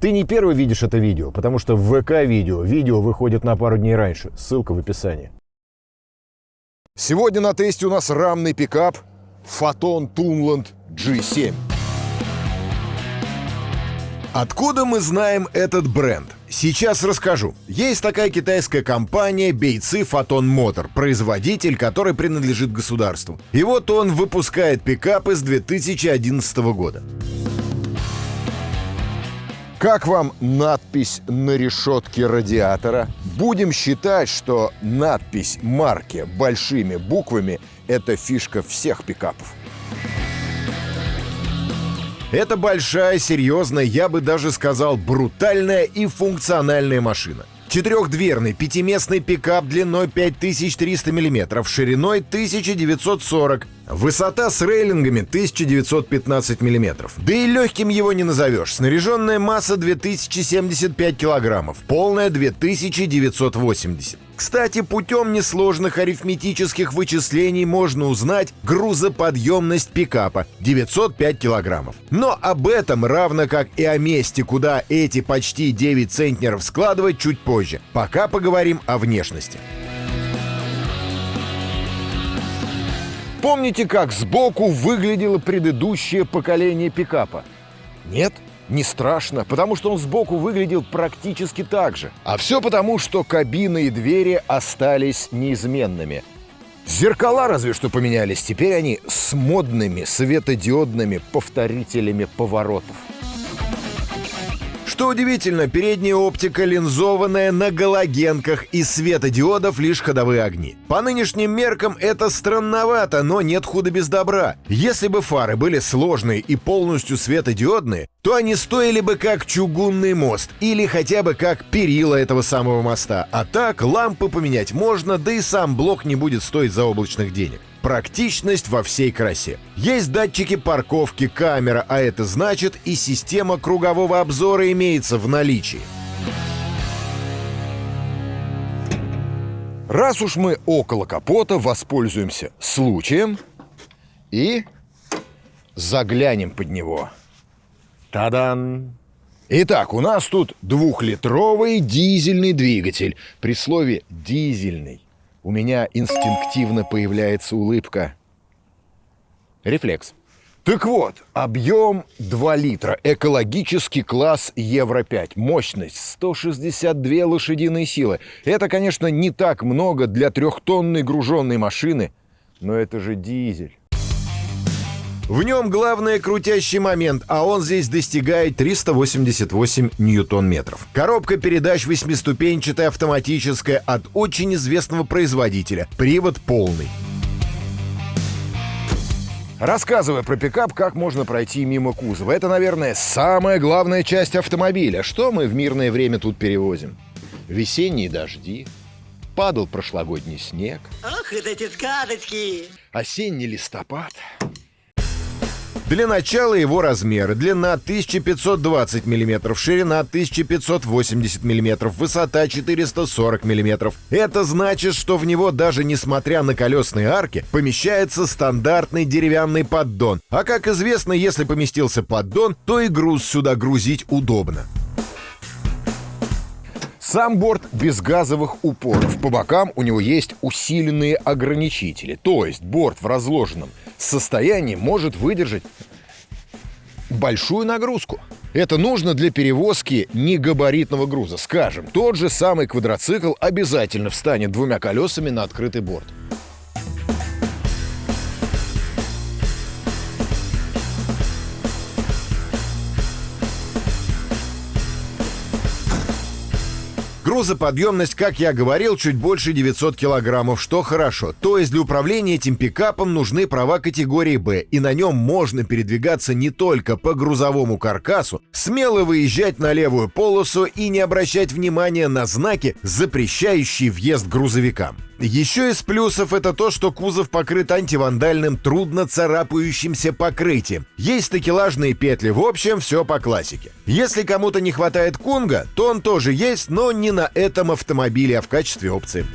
Ты не первый видишь это видео, потому что в ВК-видео видео выходит на пару дней раньше. Ссылка в описании. Сегодня на тесте у нас рамный пикап Phaeton Tunland G7. Откуда мы знаем этот бренд? Сейчас расскажу. Есть такая китайская компания Бейци Phaeton Motor, производитель, который принадлежит государству. И вот он выпускает пикапы с 2011 года. Как вам надпись на решетке радиатора? Будем считать, что надпись марки большими буквами – это фишка всех пикапов. Это большая, серьезная, я бы даже сказал, брутальная и функциональная машина. Четырехдверный пятиместный пикап длиной 5300 мм, шириной 1940 высота с рейлингами 1915 мм. Да и легким его не назовешь. Снаряженная масса 2075 килограммов, полная 2980. Кстати, путем несложных арифметических вычислений можно узнать грузоподъемность пикапа – 905 килограммов. Но об этом, равно как и о месте, куда эти почти 9 центнеров складывать, чуть позже. Пока поговорим о внешности. Помните, как сбоку выглядело предыдущее поколение пикапа? Нет? Не страшно, потому что он сбоку выглядел практически так же. А все потому, что кабина и двери остались неизменными. Зеркала разве что поменялись, теперь они с модными светодиодными повторителями поворотов. Что удивительно, передняя оптика линзованная на галогенках, из светодиодов лишь ходовые огни. По нынешним меркам это странновато, но нет худа без добра. Если бы фары были сложные и полностью светодиодные, то они стоили бы как чугунный мост или хотя бы как перила этого самого моста. А так лампы поменять можно, да и сам блок не будет стоить заоблачных денег. Практичность во всей красе. Есть датчики парковки, камера, а это значит и система кругового обзора имеется в наличии. Раз уж мы около капота, воспользуемся случаем и заглянем под него. Та-дан! Итак, у нас тут 2-литровый дизельный двигатель. При слове «дизельный» у меня инстинктивно появляется улыбка. Рефлекс. Так вот, объем 2 литра, экологический класс Евро-5, мощность 162 лошадиные силы. Это, конечно, не так много для 3-тонной груженной машины, но это же дизель. В нем главный крутящий момент, а он здесь достигает 388 ньютон-метров. Коробка передач 8-ступенчатая, автоматическая, от очень известного производителя. Привод полный. Рассказывая про пикап, как можно пройти мимо кузова. Это, наверное, самая главная часть автомобиля. Что мы в мирное время тут перевозим? Весенние дожди. Падал прошлогодний снег. Ах, эти сказочки! Осенний листопад. Для начала его размеры. Длина 1520 мм, ширина 1580 мм, высота 440 мм. Это значит, что в него, даже несмотря на колесные арки, помещается стандартный деревянный поддон. А как известно, если поместился поддон, то и груз сюда грузить удобно. Сам борт без газовых упоров. По бокам у него есть усиленные ограничители. То есть борт в разложенном состоянии может выдержать большую нагрузку. Это нужно для перевозки негабаритного груза. Скажем, тот же самый квадроцикл обязательно встанет 2 колесами на открытый борт. Грузоподъемность, как я говорил, чуть больше 900 килограммов, что хорошо. То есть для управления этим пикапом нужны права категории «Б», и на нем можно передвигаться не только по грузовому каркасу, смело выезжать на левую полосу и не обращать внимания на знаки, запрещающие въезд грузовикам. Еще из плюсов это то, что кузов покрыт антивандальным, трудно царапающимся покрытием. Есть такелажные петли, в общем, все по классике. Если кому-то не хватает кунга, то он тоже есть, но не на этом автомобиле, а в качестве опции.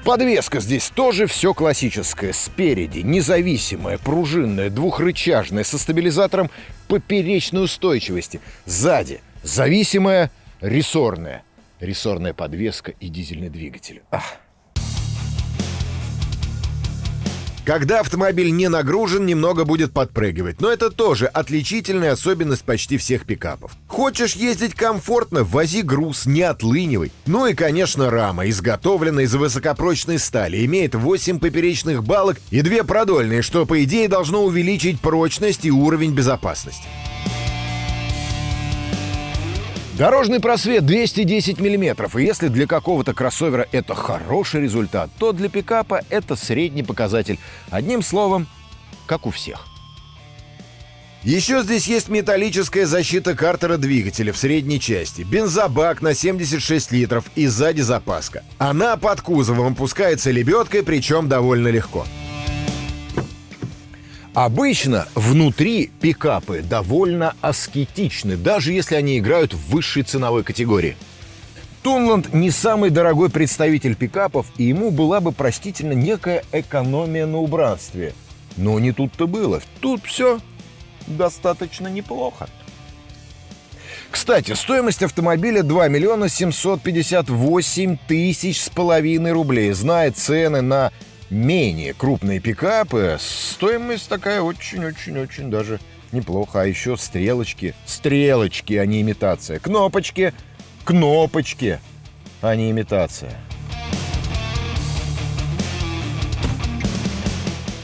Подвеска здесь тоже все классическое. Спереди независимая, пружинная, двухрычажная, со стабилизатором поперечной устойчивости. Сзади зависимая, рессорная. Рессорная подвеска и дизельный двигатель. Когда автомобиль не нагружен, немного будет подпрыгивать, но это тоже отличительная особенность почти всех пикапов. Хочешь ездить комфортно, вози груз, не отлынивай. Ну и, конечно, рама, изготовлена из высокопрочной стали, имеет 8 поперечных балок и 2 продольные, что, по идее, должно увеличить прочность и уровень безопасности. Дорожный просвет 210 мм, и если для какого-то кроссовера это хороший результат, то для пикапа это средний показатель. Одним словом, как у всех. Еще здесь есть металлическая защита картера двигателя в средней части, бензобак на 76 литров и сзади запаска. Она под кузовом опускается лебедкой, причем довольно легко. Обычно внутри пикапы довольно аскетичны, даже если они играют в высшей ценовой категории. Тунланд не самый дорогой представитель пикапов, и ему была бы простительна некая экономия на убранстве. Но не тут-то было. Тут все достаточно неплохо. Кстати, стоимость автомобиля 2 миллиона 758 тысяч с половиной рублей. Зная цены на менее крупные пикапы, стоимость такая очень-очень-очень даже неплохо. А еще стрелочки, а не имитация. Кнопочки, а не имитация.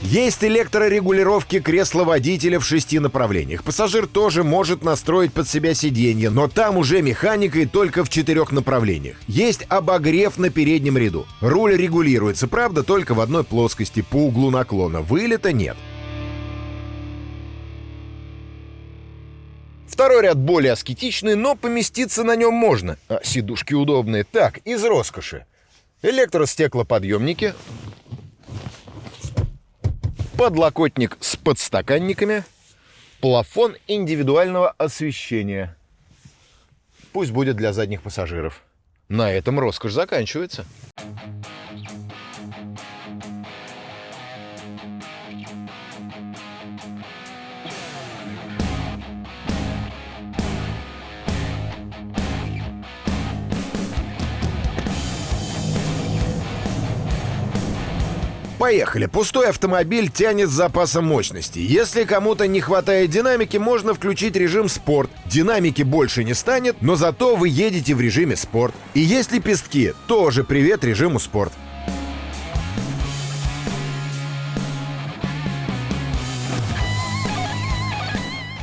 Есть электрорегулировки кресла водителя в 6 направлениях. Пассажир тоже может настроить под себя сиденье, но там уже механикой только в 4 направлениях. Есть обогрев на переднем ряду. Руль регулируется, правда, только в одной плоскости, по углу наклона. Вылета нет. Второй ряд более аскетичный, но поместиться на нем можно. А сидушки удобные. Так, из роскоши. Электростеклоподъемники, подлокотник с подстаканниками, плафон индивидуального освещения. Пусть будет для задних пассажиров. На этом роскошь заканчивается. Поехали. Пустой автомобиль тянет с запасом мощности. Если кому-то не хватает динамики, можно включить режим «Спорт». Динамики больше не станет, но зато вы едете в режиме «Спорт». И есть лепестки, тоже привет режиму «Спорт».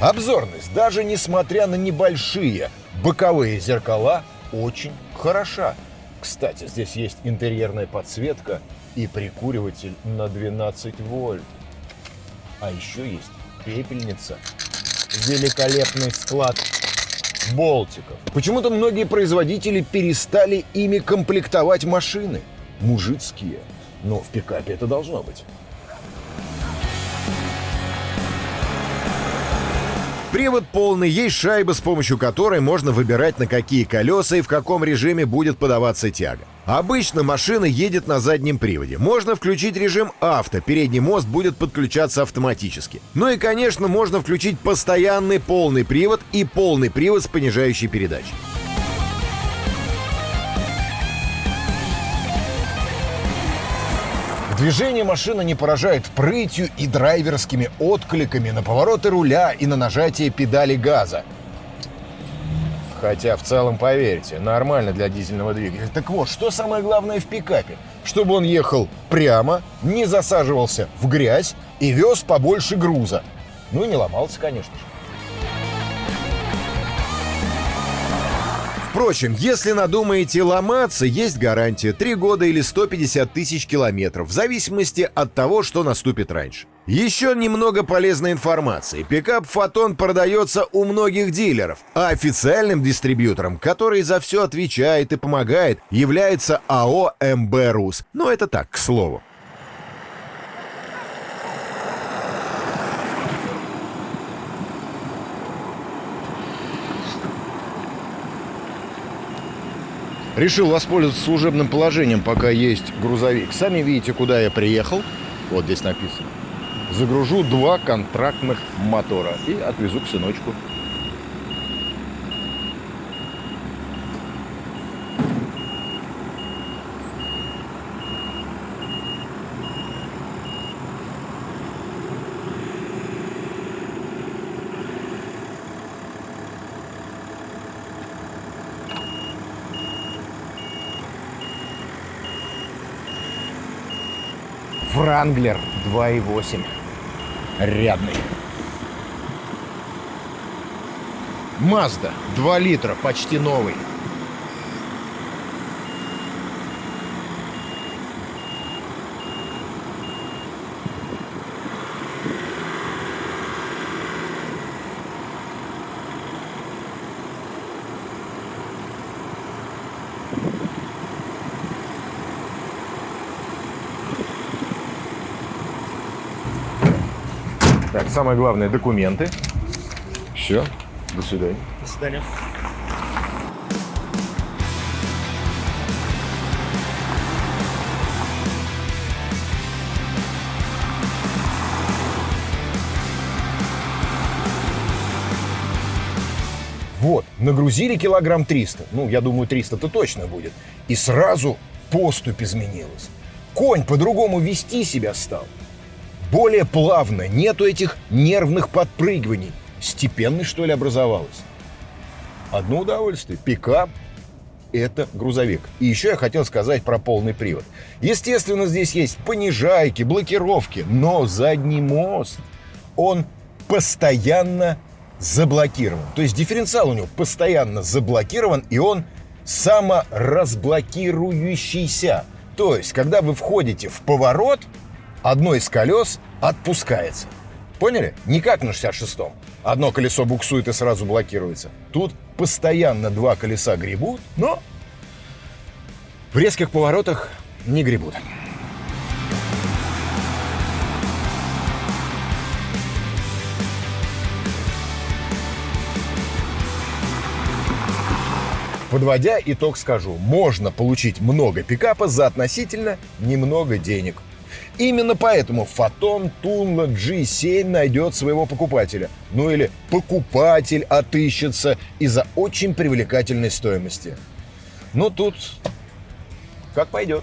Обзорность, даже несмотря на небольшие боковые зеркала, очень хороша. Кстати, здесь есть интерьерная подсветка и прикуриватель на 12 вольт. А еще есть пепельница, великолепный склад болтиков. Почему-то многие производители перестали ими комплектовать машины. Мужицкие. Но в пикапе это должно быть. Привод полный, есть шайба, с помощью которой можно выбирать, на какие колеса и в каком режиме будет подаваться тяга. Обычно машина едет на заднем приводе. Можно включить режим авто, передний мост будет подключаться автоматически. Ну и, конечно, можно включить постоянный полный привод и полный привод с понижающей передачей. Движение машина не поражает прытью и драйверскими откликами на повороты руля и на нажатие педали газа. Хотя в целом, поверьте, нормально для дизельного двигателя. Так вот, что самое главное в пикапе? Чтобы он ехал прямо, не засаживался в грязь и вез побольше груза. Ну и не ломался, конечно же. Впрочем, если надумаете ломаться, есть гарантия 3 года или 150 тысяч километров, в зависимости от того, что наступит раньше. Еще немного полезной информации. Пикап «Фотон» продается у многих дилеров, а официальным дистрибьютором, который за все отвечает и помогает, является АО «МБ РУС». Но это так, к слову. Решил воспользоваться служебным положением, пока есть грузовик. Сами видите, куда я приехал. Вот здесь написано. Загружу 2 контрактных мотора и отвезу к сыночку. Вранглер 2.8. Рядный. Мазда 2 литра, почти новый. Так, самое главное, документы. Все, до свидания. До свидания. Вот, нагрузили килограмм 300. Ну, я думаю, 300-то точно будет. И сразу поступь изменилась. Конь по-другому вести себя стал. Более плавно, нету этих нервных подпрыгиваний. Степенность, что ли, образовалась? Одно удовольствие. Пикап – это грузовик. И еще я хотел сказать про полный привод. Естественно, здесь есть понижайки, блокировки, но задний мост, он постоянно заблокирован. То есть дифференциал у него постоянно заблокирован, и он саморазблокирующийся. То есть, когда вы входите в поворот, одно из колес отпускается. Поняли? Не как на 66-м. Одно колесо буксует и сразу блокируется. Тут постоянно 2 колеса гребут, но в резких поворотах не гребут. Подводя итог, скажу, можно получить много пикапа за относительно немного денег. Именно поэтому Foton Tunnel G7 найдет своего покупателя. Ну или покупатель отыщется из-за очень привлекательной стоимости. Ну тут как пойдет.